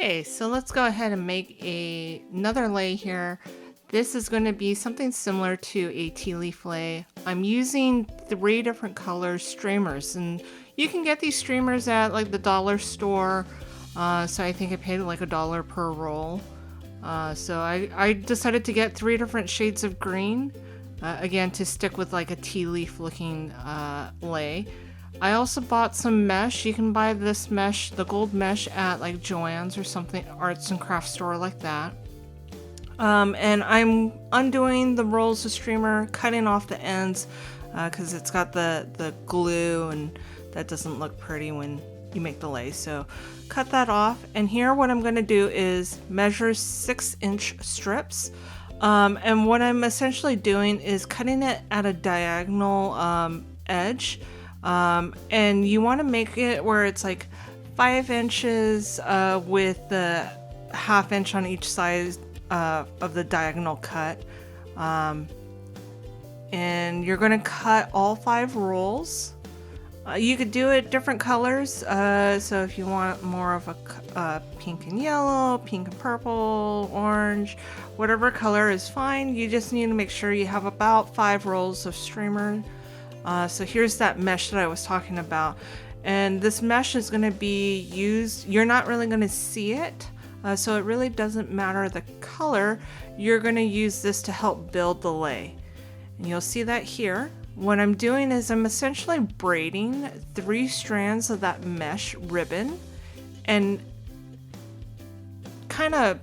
Okay, so let's go ahead and make another lei here. This is going to be something similar to a tea leaf lei. I'm using 3 different color streamers, and you can get these streamers at like the dollar store. So I think I paid like $1 per roll. So I decided to get 3 different shades of green, again to stick with like a tea leaf looking lei. I also bought some mesh. You can buy this mesh, the gold mesh, at like Joann's or something, arts and crafts store like that. And I'm undoing the rolls of streamer, cutting off the ends because it's got the glue and that doesn't look pretty when you make the lei. So cut that off. And here what I'm going to do is measure 6-inch strips. And what I'm essentially doing is cutting it at a diagonal edge. And you want to make it where it's like 5 inches with the 1/2 inch on each side of the diagonal cut. And you're going to cut all 5 rolls. You could do it different colors. So if you want more of a pink and yellow, pink and purple, orange, whatever color is fine. You just need to make sure you have about 5 rolls of streamer. So here's that mesh that I was talking about, and this mesh is going to be used, you're not really going to see it, so it really doesn't matter the color. You're going to use this to help build the lei, and you'll see that here. What I'm doing is I'm essentially braiding 3 strands of that mesh ribbon and kind of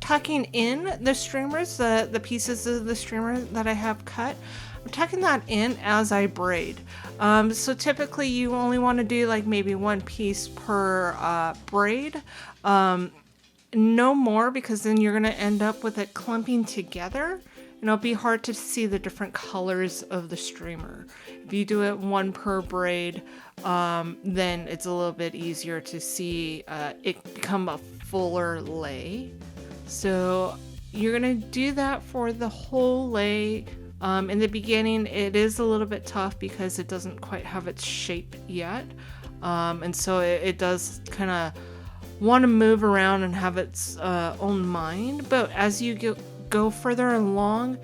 tucking in the streamers, the pieces of the streamer that I have cut. I'm tucking that in as I braid. So typically you only want to do like maybe 1 piece per braid. No more, because then you're going to end up with it clumping together and it'll be hard to see the different colors of the streamer. If you do it 1 per braid, then it's a little bit easier to see it become a fuller lei. So you're going to do that for the whole lei. In the beginning, it is a little bit tough because it doesn't quite have its shape yet. And so it does kind of want to move around and have its own mind. But as you go further along,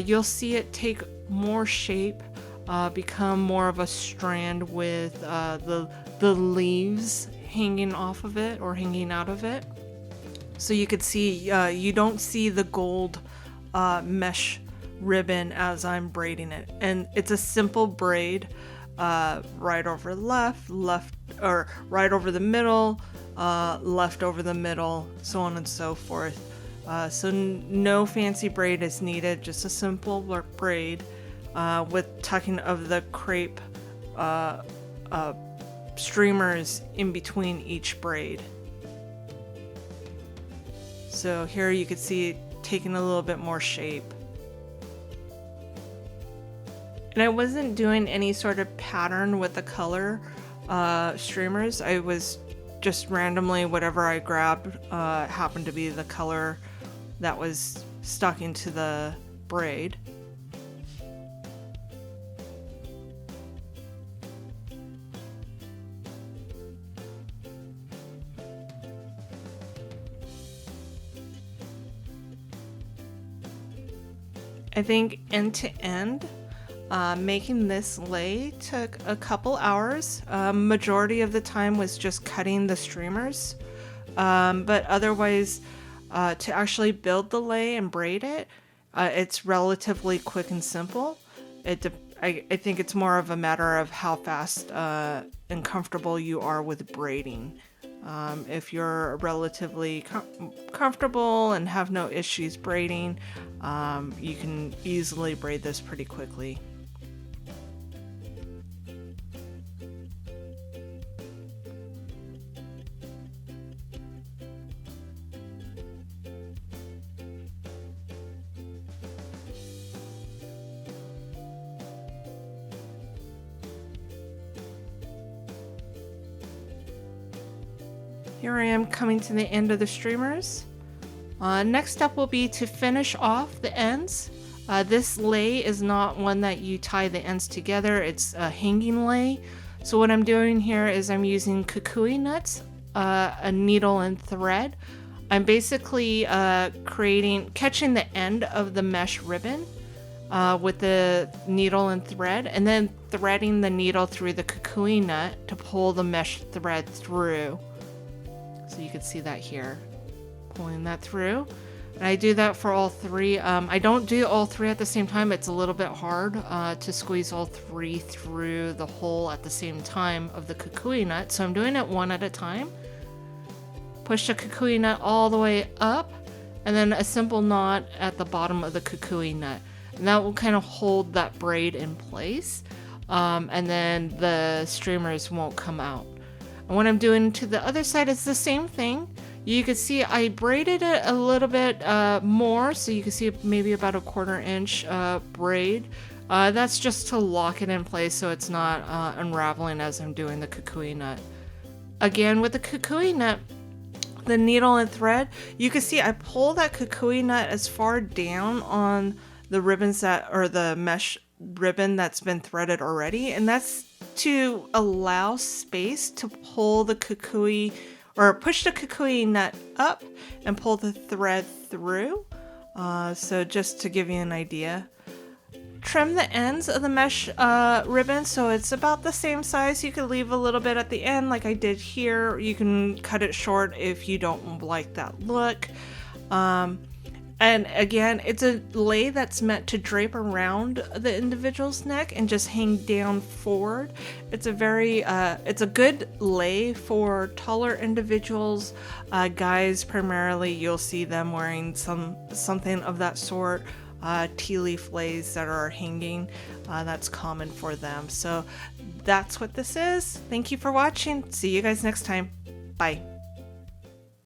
you'll see it take more shape, become more of a strand with the leaves hanging off of it or hanging out of it. So you could see, you don't see the gold mesh ribbon as I'm braiding it, and it's a simple braid, right over left, or right over the middle, left over the middle, so on and so forth. So no fancy braid is needed, just a simple braid with tucking of the crepe streamers in between each braid. So here you can see it taking a little bit more shape. And I wasn't doing any sort of pattern with the color streamers. I was just randomly, whatever I grabbed happened to be the color that was stuck into the braid. I think end to end, making this lei took a couple hours. Majority of the time was just cutting the streamers, but otherwise to actually build the lei and braid it, it's relatively quick and simple. I think it's more of a matter of how fast and comfortable you are with braiding. If you're relatively comfortable and have no issues braiding, you can easily braid this pretty quickly. Here I am coming to the end of the streamers. Next step will be to finish off the ends. This lei is not one that you tie the ends together, it's a hanging lei. So what I'm doing here is I'm using kukui nuts a needle and thread, I'm basically catching the end of the mesh ribbon with the needle and thread, and then threading the needle through the kukui nut to pull the mesh thread through. So you can see that here, pulling that through. And I do that for all three. I don't do all three at the same time. It's a little bit hard to squeeze all three through the hole at the same time of the kukui nut. So I'm doing it one at a time. Push the kukui nut all the way up, and then a simple knot at the bottom of the kukui nut. And that will kind of hold that braid in place. And then the streamers won't come out. And what I'm doing to the other side is the same thing. You can see I braided it a little bit more, so you can see maybe about a 1/4 inch braid. That's just to lock it in place so it's not unraveling as I'm doing the kukui nut. Again, with the kukui nut, the needle and thread, you can see I pull that kukui nut as far down on the ribbons or the mesh ribbon that's been threaded already, and that's to allow space to pull the kukui, or push the kukui nut up and pull the thread through. So just to give you an idea. Trim the ends of the mesh ribbon so it's about the same size. You could leave a little bit at the end like I did here. You can cut it short if you don't like that look. And again, it's a lei that's meant to drape around the individual's neck and just hang down forward. It's a very, it's a good lei for taller individuals. Guys, primarily, you'll see them wearing something of that sort. Tea leaf leis that are hanging, that's common for them. So that's what this is. Thank you for watching. See you guys next time. Bye.